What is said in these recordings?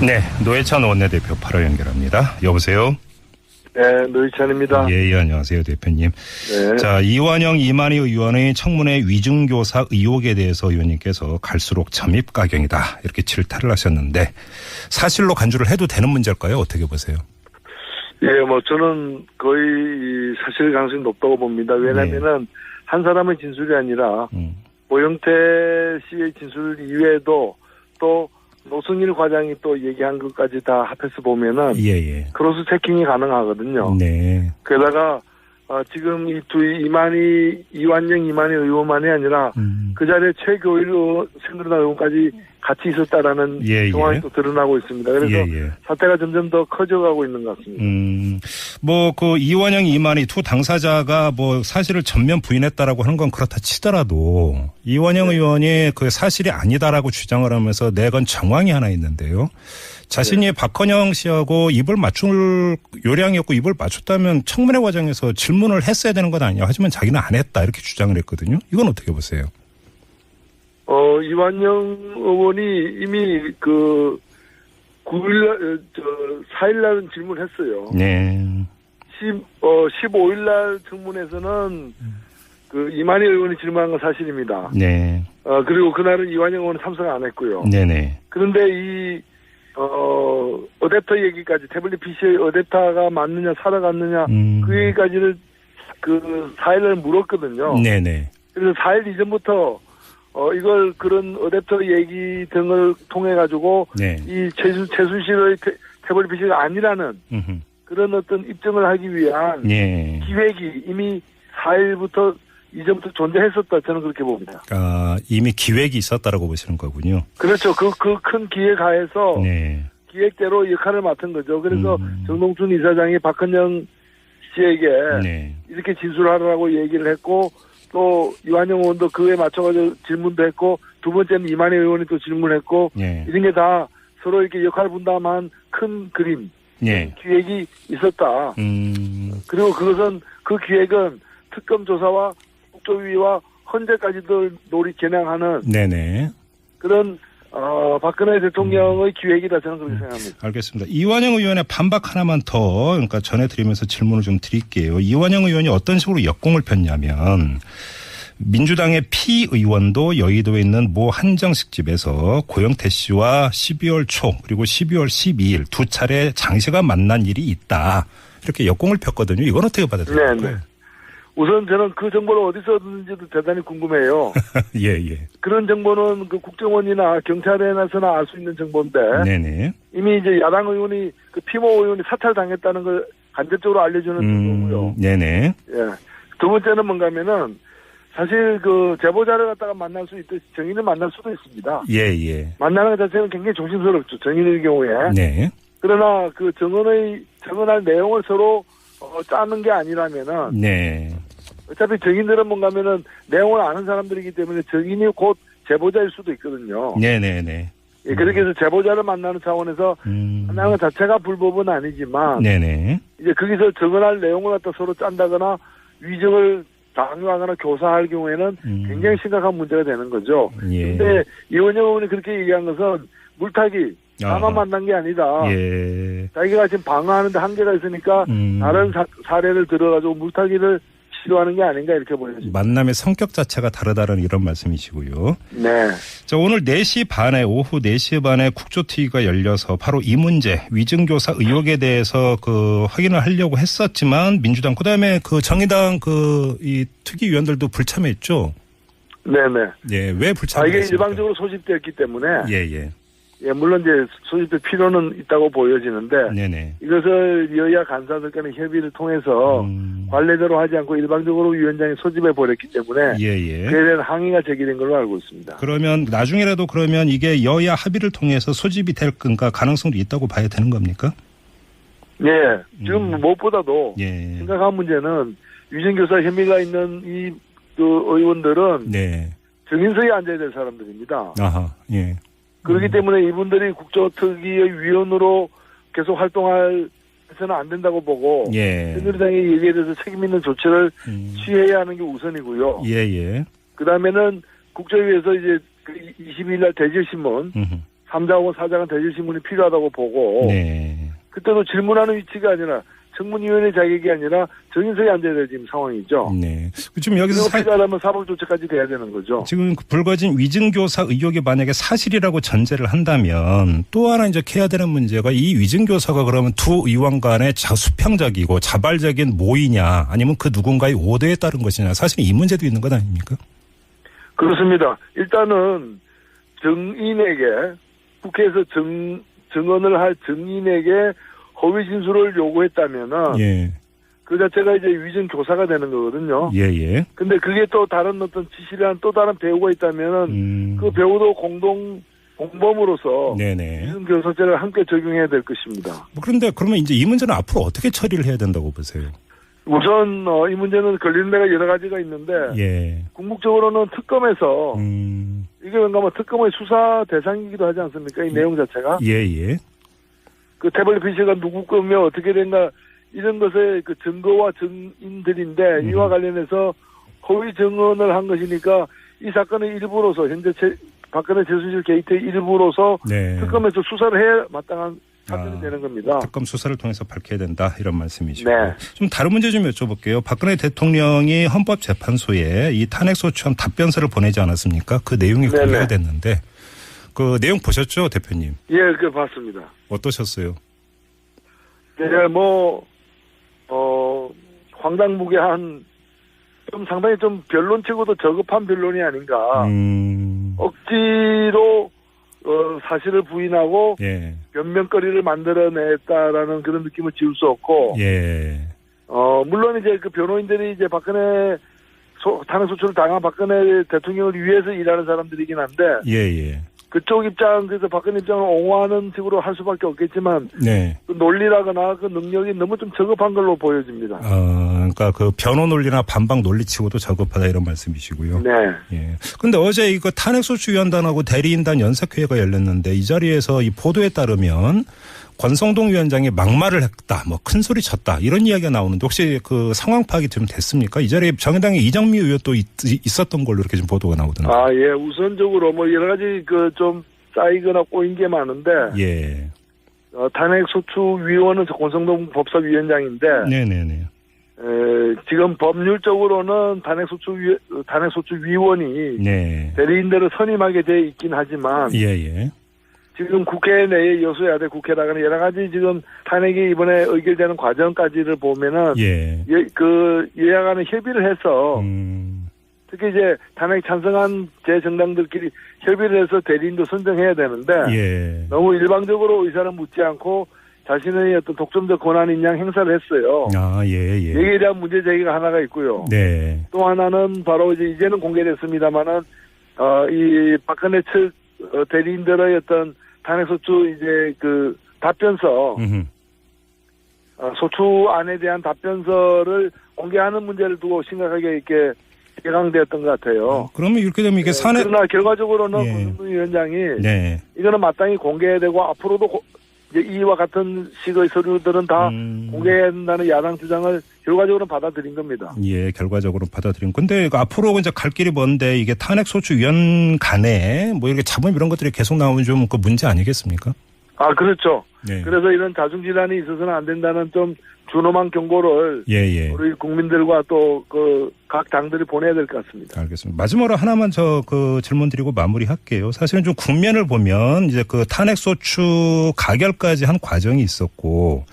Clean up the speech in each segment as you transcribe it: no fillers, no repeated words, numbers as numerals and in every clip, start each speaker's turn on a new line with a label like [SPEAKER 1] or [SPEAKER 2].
[SPEAKER 1] 네, 노회찬 원내대표 바로 연결합니다. 여보세요?
[SPEAKER 2] 네, 노회찬입니다.
[SPEAKER 1] 예, 안녕하세요, 대표님.
[SPEAKER 2] 네.
[SPEAKER 1] 자, 이완영, 이만희 의원의 청문회 위증교사 의혹에 대해서 의원님께서 갈수록 점입가경이다, 이렇게 질타를 하셨는데 사실로 간주를 해도 되는 문제일까요? 어떻게 보세요?
[SPEAKER 2] 예, 저는 거의 사실 가능성이 높다고 봅니다. 왜냐면은 한 사람의 진술이 아니라 오영태 씨의 진술 이외에도 또 노승일 과장이 또 얘기한 것까지 다 합해서 보면은 크로스 체킹이 가능하거든요.
[SPEAKER 1] 네.
[SPEAKER 2] 게다가 지금 이 두 이완영, 이만희 의원만이 아니라 그 자리에 최교일 새누리당 의원까지 같이 있었다라는 상황이 또 드러나고 있습니다. 그래서 사태가 점점 더 커져가고 있는 것 같습니다.
[SPEAKER 1] 그 이완영, 이만희 두 당사자가 사실을 전면 부인했다라고 하는 건 그렇다 치더라도 이완영 의원이 그 사실이 아니다라고 주장을 하면서 내건 정황이 하나 있는데요. 자신이 박헌영 씨하고 입을 맞출 요량이었고 입을 맞췄다면 청문회 과정에서 질문을 했어야 되는 것 아니냐. 하지만 자기는 안 했다, 이렇게 주장을 했거든요. 이건 어떻게 보세요?
[SPEAKER 2] 이완영 의원이 이미 4일날 질문했어요.
[SPEAKER 1] 네.
[SPEAKER 2] 15일날 청문회에서는 이만희 의원이 질문한 건 사실입니다.
[SPEAKER 1] 네.
[SPEAKER 2] 그리고 그날은 이완영 의원은 참석 안 했고요.
[SPEAKER 1] 네네.
[SPEAKER 2] 그런데 어댑터 얘기까지, 태블릿 PC의 어댑터가 맞느냐, 살아갔느냐, 그 얘기까지를 4일날 물었거든요.
[SPEAKER 1] 네네.
[SPEAKER 2] 그래서 4일 이전부터 이걸 그런 어댑터 얘기 등을 통해가지고 이 최순실의 태블릿 PC가 아니라는 그런 어떤 입증을 하기 위한 기획이 이미 4일부터 이전부터 존재했었다, 저는 그렇게 봅니다.
[SPEAKER 1] 이미 기획이 있었다라고 보시는 거군요.
[SPEAKER 2] 그렇죠. 그 큰 기획 하에서 기획대로 역할을 맡은 거죠. 그래서 정동춘 이사장이 박헌영 씨에게 이렇게 진술하라고 얘기를 했고, 또 이완영 의원도 그에 맞춰가지고 질문도 했고, 두 번째는 이만희 의원이 또 질문했고, 이런 게 다 서로 이렇게 역할 분담한 큰 그림, 기획이 있었다. 그리고 그 기획은 특검 조사와 국조위와 헌재까지도 겨냥하는 그런 박근혜 대통령의 기획이다, 저는 그렇게 생각합니다.
[SPEAKER 1] 알겠습니다. 이완영 의원의 반박 하나만 더 전해드리면서 질문을 좀 드릴게요. 이완영 의원이 어떤 식으로 역공을 폈냐면 민주당의 피의원도 여의도에 있는 모 한정식 집에서 고영태 씨와 12월 초 그리고 12월 12일 두 차례 장시간 만난 일이 있다, 이렇게 역공을 폈거든요. 이건 어떻게 받아들일까요?
[SPEAKER 2] 우선 저는 그 정보를 어디서 얻었는지도 대단히 궁금해요. 그런 정보는 국정원이나 경찰에 나서나 알 수 있는 정보인데 이미 이제 야당 의원이 피모 의원이 사찰당했다는 걸 간접적으로 알려주는 정보고요. 두 번째는 뭔가면은 사실 제보자를 갖다가 만날 수 있듯이 정인을 만날 수도 있습니다. 만나는 것 자체는 굉장히 조심스럽죠, 정인의 경우에. 그러나 정언할 내용을 서로 짜는 게 아니라면은 어차피 정인들은 뭔가면은 내용을 아는 사람들이기 때문에 정인이 곧 제보자일 수도 있거든요. 그렇게 해서 제보자를 만나는 차원에서 만나는 것 자체가 불법은 아니지만 이제 거기서 정언할 내용을 갖다 서로 짠다거나 위증을 강요하거나 교사할 경우에는 굉장히 심각한 문제가 되는 거죠. 그런데 이완영 의원이 그렇게 얘기한 것은 물타기, 나만 만난 게 아니다. 자기가 지금 방어하는데 한계가 있으니까 다른 사례를 들어가지고 물타기를 시도하는 게 아닌가, 이렇게 보여집니다.
[SPEAKER 1] 만남의 성격 자체가 다르다는 이런 말씀이시고요. 자, 오늘 4시 반에, 오후 4시 반에 국조특위가 열려서 바로 이 문제, 위증교사 의혹에 대해서 확인을 하려고 했었지만 민주당, 그다음에 정의당 이 특위위원들도 불참했죠. 왜 불참했습니까?
[SPEAKER 2] 이게 일방적으로 소집되었기 때문에. 물론 이제 소집될 필요는 있다고 보여지는데 이것을 여야 간사들 간의 협의를 통해서 관례대로 하지 않고 일방적으로 위원장이 소집해 버렸기 때문에 그에 대한 항의가 제기된 걸로 알고 있습니다.
[SPEAKER 1] 그러면 나중에라도 이게 여야 합의를 통해서 소집이 될 가능성도 있다고 봐야 되는 겁니까?
[SPEAKER 2] 지금 무엇보다도 심각한 문제는 위증교사 혐의가 있는 이 의원들은 정인석에 앉아야 될 사람들입니다. 그렇기 때문에 이분들이 국조특위의 위원으로 계속 활동해서는 안 된다고 보고 새누리당의 얘기에 대해서 책임 있는 조치를 취해야 하는 게 우선이고요. 그다음에는 국조위에서 이제 22일 날 대질신문 3자 혹은 4자간 대질신문이 필요하다고 보고
[SPEAKER 1] 네.
[SPEAKER 2] 그때도 질문하는 위치가 아니라 청문위원회 자격이 아니라 정인석에 앉아야 될 지금 상황이죠.
[SPEAKER 1] 네. 지금 여기서
[SPEAKER 2] 필요하다면 사법조치까지 돼야 되는 거죠.
[SPEAKER 1] 지금 불거진 위증교사 의혹이 만약에 사실이라고 전제를 한다면 또 하나 이제 해야 되는 문제가 이 위증교사가 그러면 두 의원 간의 수평적이고 자발적인 모의냐 아니면 그 누군가의 오더에 따른 것이냐 사실 이 문제도 있는 것 아닙니까?
[SPEAKER 2] 그렇습니다. 일단은 증인에게 국회에서 증언을 할 증인에게 허위 진술을 요구했다면은
[SPEAKER 1] 예.
[SPEAKER 2] 그 자체가 이제 위증 교사가 되는 거거든요.
[SPEAKER 1] 예예.
[SPEAKER 2] 근데 그게 또 다른 어떤 지시를 한 또 다른 배우가 있다면은 그 배우도 공동 공범으로서
[SPEAKER 1] 네네.
[SPEAKER 2] 위증 교사죄를 함께 적용해야 될 것입니다.
[SPEAKER 1] 그런데 그러면 이제 이 문제는 앞으로 어떻게 처리를 해야 된다고 보세요?
[SPEAKER 2] 우선 이 문제는 걸리는 데가 여러 가지가 있는데
[SPEAKER 1] 예.
[SPEAKER 2] 궁극적으로는 특검에서 이게 뭔가 뭐 특검의 수사 대상이기도 하지 않습니까? 이 내용 자체가.
[SPEAKER 1] 예예.
[SPEAKER 2] 그 태블릿 PC가 누구 거며 어떻게 된가 이런 것의 그 증거와 증인들인데 이와 관련해서 허위 증언을 한 것이니까 이 사건의 일부로서 현재 박근혜 최순실 게이트의 일부로서
[SPEAKER 1] 네.
[SPEAKER 2] 특검에서 수사를 해야 마땅한 사건이 되는 겁니다.
[SPEAKER 1] 특검 수사를 통해서 밝혀야 된다 이런 말씀이시고.
[SPEAKER 2] 네.
[SPEAKER 1] 좀 다른 문제 좀 여쭤볼게요. 박근혜 대통령이 헌법재판소에 이 탄핵소추안 답변서를 보내지 않았습니까? 그 내용이 공개가 됐는데 그 내용 보셨죠, 대표님?
[SPEAKER 2] 예, 그 봤습니다.
[SPEAKER 1] 어떠셨어요?
[SPEAKER 2] 네, 황당무계한 좀 상당히 좀 변론치고도 저급한 변론이 아닌가. 억지로 사실을 부인하고
[SPEAKER 1] 예.
[SPEAKER 2] 변명거리를 만들어냈다라는 그런 느낌을 지울 수 없고.
[SPEAKER 1] 예.
[SPEAKER 2] 물론 이제 그 변호인들이 이제 박근혜 탄핵소추를 당한 박근혜 대통령을 위해서 일하는 사람들이긴 한데.
[SPEAKER 1] 예.
[SPEAKER 2] 그쪽 입장, 그래서 박근혜 입장을 옹호하는 식으로 할 수밖에 없겠지만.
[SPEAKER 1] 네.
[SPEAKER 2] 그 논리라거나 그 능력이 너무 좀 저급한 걸로 보여집니다.
[SPEAKER 1] 그러니까 그 변호 논리나 반박 논리치고도 저급하다 이런 말씀이시고요.
[SPEAKER 2] 네.
[SPEAKER 1] 예. 근데 어제 이거 탄핵소추위원단하고 대리인단 연석회의가 열렸는데 이 자리에서 이 보도에 따르면 권성동 위원장이 막말을 했다, 뭐 큰 소리 쳤다 이런 이야기가 나오는데 혹시 그 상황 파악이 좀 됐습니까? 이 자리에 정의당의 이정미 의원도 있었던 걸로 이렇게 좀 보도가 나오던데.
[SPEAKER 2] 아, 예. 우선적으로 뭐 여러 가지 그 좀 쌓이거나 꼬인 게 많은데.
[SPEAKER 1] 예.
[SPEAKER 2] 탄핵소추위원은 권성동 법사위원장인데.
[SPEAKER 1] 네네네.
[SPEAKER 2] 지금 법률적으로는 탄핵소추위원이.
[SPEAKER 1] 네.
[SPEAKER 2] 대리인들을 선임하게 돼 있긴 하지만.
[SPEAKER 1] 예.
[SPEAKER 2] 지금 국회 내에 여소야대 국회라고는 여러 가지 지금 탄핵이 이번에 의결되는 과정까지를 보면은.
[SPEAKER 1] 예.
[SPEAKER 2] 여야 간에 협의를 해서. 특히 이제 탄핵 찬성한 제 정당들끼리 협의를 해서 대리인도 선정해야 되는데.
[SPEAKER 1] 예.
[SPEAKER 2] 너무 일방적으로 의사를 묻지 않고 자신의 어떤 독점적 권한인 양 행사를 했어요.
[SPEAKER 1] 아, 예.
[SPEAKER 2] 여기에 대한 문제 제기가 하나가 있고요.
[SPEAKER 1] 네.
[SPEAKER 2] 또 하나는 바로 이제는 공개됐습니다만은, 이 박근혜 측 대리인들의 어떤 탄핵소추 이제 그 답변서, 소추안에 대한 답변서를 공개하는 문제를 두고 심각하게 이렇게 개강되었던 것 같아요.
[SPEAKER 1] 그러면 이렇게 되면 이게 산에.
[SPEAKER 2] 그러나 결과적으로는 권성동 위원장이.
[SPEAKER 1] 네.
[SPEAKER 2] 이거는 마땅히 공개되고 앞으로도 이제 이와 같은 식의 서류들은 다 공개한다는 야당 주장을 결과적으로 받아들인 겁니다.
[SPEAKER 1] 예, 결과적으로 받아들인 건데 앞으로 이제 갈 길이 먼데 이게 탄핵소추위원 간에 뭐 이렇게 자본 이런 것들이 계속 나오면 좀 그 문제 아니겠습니까?
[SPEAKER 2] 아, 그렇죠.
[SPEAKER 1] 네.
[SPEAKER 2] 그래서 이런 자중질환이 있어서는 안 된다는 좀 준엄한 경고를.
[SPEAKER 1] 예.
[SPEAKER 2] 우리 국민들과 또 그 각 당들이 보내야 될 것 같습니다.
[SPEAKER 1] 알겠습니다. 마지막으로 하나만 그 질문 드리고 마무리할게요. 사실은 좀 국면을 보면 이제 그 탄핵소추 가결까지 한 과정이 있었고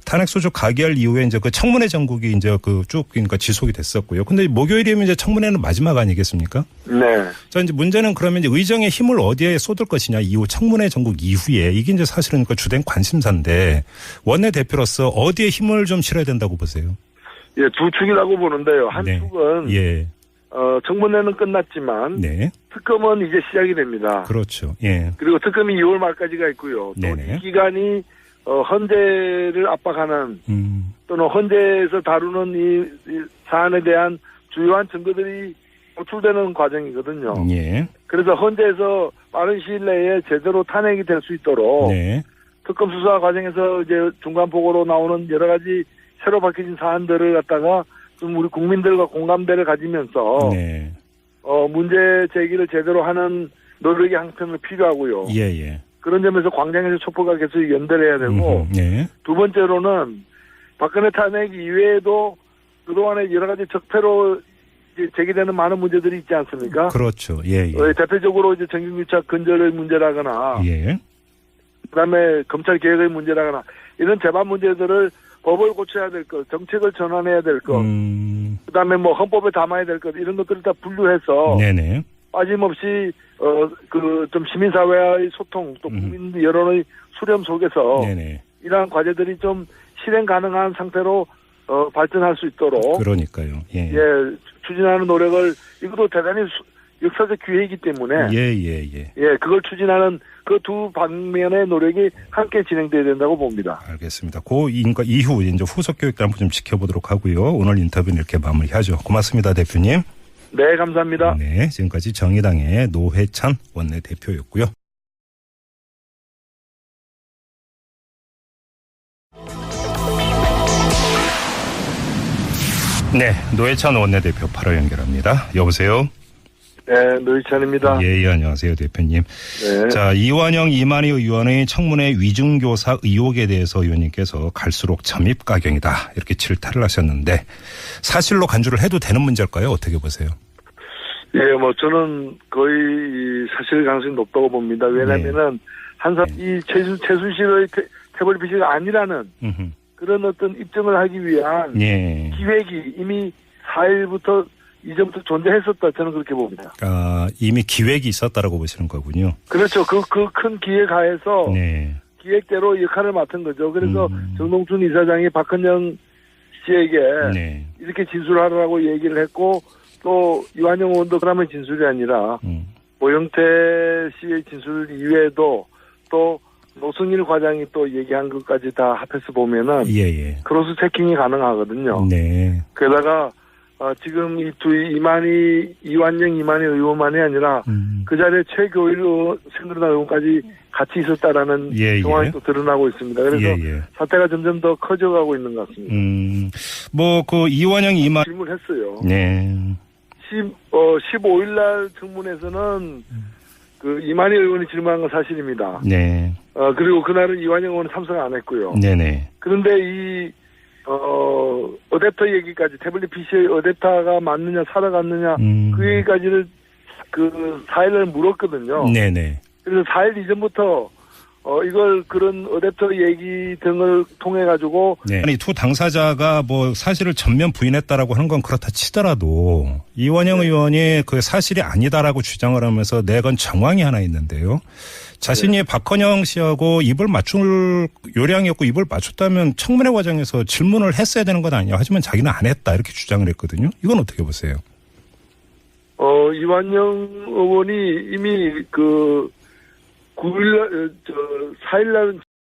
[SPEAKER 1] 탄핵소추 가결 이후에 이제 그 청문회 전국이 이제 그 쭉 그러니까 지속이 됐었고요. 근데 목요일이면 이제 청문회는 마지막 아니겠습니까?
[SPEAKER 2] 네.
[SPEAKER 1] 자, 이제 문제는 그러면 이제 의정의 힘을 어디에 쏟을 것이냐 이후 청문회 전국 이후에 이게 이제 사실은 그 주된 관심사인데 원내대표로서 어디에 힘을 좀 실어야 된다고 보세요?
[SPEAKER 2] 예, 두 축이라고 보는데요. 한
[SPEAKER 1] 네.
[SPEAKER 2] 축은.
[SPEAKER 1] 예.
[SPEAKER 2] 청문회는 끝났지만.
[SPEAKER 1] 네.
[SPEAKER 2] 특검은 이제 시작이 됩니다.
[SPEAKER 1] 그렇죠. 예.
[SPEAKER 2] 그리고 특검이 6월 말까지가 있고요. 또 이 기간이 헌재를 압박하는 또는 헌재에서 다루는 이 사안에 대한 주요한 증거들이 도출되는 과정이거든요.
[SPEAKER 1] 예.
[SPEAKER 2] 그래서 헌재에서 빠른 시일 내에 제대로 탄핵이 될 수 있도록.
[SPEAKER 1] 네.
[SPEAKER 2] 특검 수사 과정에서 이제 중간 보고로 나오는 여러 가지 새로 밝혀진 사안들을 갖다가 좀 우리 국민들과 공감대를 가지면서.
[SPEAKER 1] 네.
[SPEAKER 2] 문제 제기를 제대로 하는 노력이 한편으로 필요하고요.
[SPEAKER 1] 예.
[SPEAKER 2] 그런 점에서 광장에서 촛불과 계속 연대해야 되고
[SPEAKER 1] 네.
[SPEAKER 2] 두 번째로는 박근혜 탄핵 이외에도 그동안에 여러 가지 적폐로 이제 제기되는 많은 문제들이 있지 않습니까?
[SPEAKER 1] 그렇죠. 예, 예.
[SPEAKER 2] 대표적으로 이제 정경유착 근절의 문제라거나,
[SPEAKER 1] 예.
[SPEAKER 2] 그다음에 검찰 개혁의 문제라거나 이런 재반 문제들을 법을 고쳐야 될 것, 정책을 전환해야 될 것, 그다음에 뭐 헌법에 담아야 될 것 이런 것들을 다 분류해서
[SPEAKER 1] 네네.
[SPEAKER 2] 빠짐없이 그 좀 시민사회와의 소통 또 국민 여론의 수렴 속에서
[SPEAKER 1] 네네.
[SPEAKER 2] 이러한 과제들이 좀 실행 가능한 상태로 발전할 수 있도록
[SPEAKER 1] 그러니까요. 예.
[SPEAKER 2] 추진하는 노력을 이것도 대단히 역사적 기회이기 때문에 그걸 추진하는 그 두 방면의 노력이 함께 진행돼야 된다고 봅니다.
[SPEAKER 1] 알겠습니다. 그 이후 이제 후속 교육도 한번 좀 지켜보도록 하고요. 오늘 인터뷰는 이렇게 마무리하죠. 고맙습니다, 대표님.
[SPEAKER 2] 네, 감사합니다.
[SPEAKER 1] 네, 지금까지 정의당의 노회찬 원내대표였고요. 네, 노회찬 원내대표 바로 연결합니다. 여보세요?
[SPEAKER 2] 네, 노회찬입니다.
[SPEAKER 1] 예, 안녕하세요, 대표님.
[SPEAKER 2] 네.
[SPEAKER 1] 자, 이완영 이만희 의원의 청문회 위증교사 의혹에 대해서 의원님께서 갈수록 점입가경이다 이렇게 질타를 하셨는데 사실로 간주를 해도 되는 문제일까요? 어떻게 보세요?
[SPEAKER 2] 예, 뭐 저는 거의 사실 가능성이 높다고 봅니다. 왜냐하면은 이 최순실의 태블릿 PC가 아니라는 그런 어떤 입증을 하기 위한 기획이 이미 4일부터 이전부터 존재했었다. 저는 그렇게 봅니다.
[SPEAKER 1] 아, 이미 기획이 있었다라고 보시는 거군요.
[SPEAKER 2] 그렇죠. 그 큰 기획 하에서 기획대로 역할을 맡은 거죠. 그래서 정동춘 이사장이 박헌영 씨에게 이렇게 진술하라고 얘기를 했고 또 이완영 의원도 그러면 진술이 아니라 오영태 씨의 진술 이외에도 또 노승일 과장이 또 얘기한 것까지 다 합해서 보면은 크로스 체킹이 가능하거든요. 게다가 지금 이완영 이만희 의원만이 아니라 그 자리에 최교일 새누리당 의원까지 같이 있었다라는 정황이 또 드러나고 있습니다. 그래서 사태가 점점 더 커져가고 있는 것 같습니다.
[SPEAKER 1] 뭐 그 이완영 이만희
[SPEAKER 2] 질문했어요. 15일 날 청문회에서는 그 이만희 의원이 질문한 건 사실입니다. 그리고 그날은 이완영 의원은 참석 안 했고요. 그런데 어댑터 얘기까지 태블릿 PC의 어댑터가 맞느냐 살아갔느냐 그 얘기까지를 그 4일날 물었거든요. 그래서 4일 이전부터 이걸 그런 어댑터 얘기 등을 통해 가지고
[SPEAKER 1] 아니 두 당사자가 뭐 사실을 전면 부인했다라고 하는 건 그렇다 치더라도 이완영 의원이 그 사실이 아니다라고 주장을 하면서 내건 정황이 하나 있는데요. 자신이 박헌영 씨하고 입을 맞출 요량이었고 입을 맞췄다면 청문회 과정에서 질문을 했어야 되는 건 아니냐. 하지만 자기는 안 했다 이렇게 주장을 했거든요. 이건 어떻게 보세요?
[SPEAKER 2] 이완영 의원이 이미 그 4일날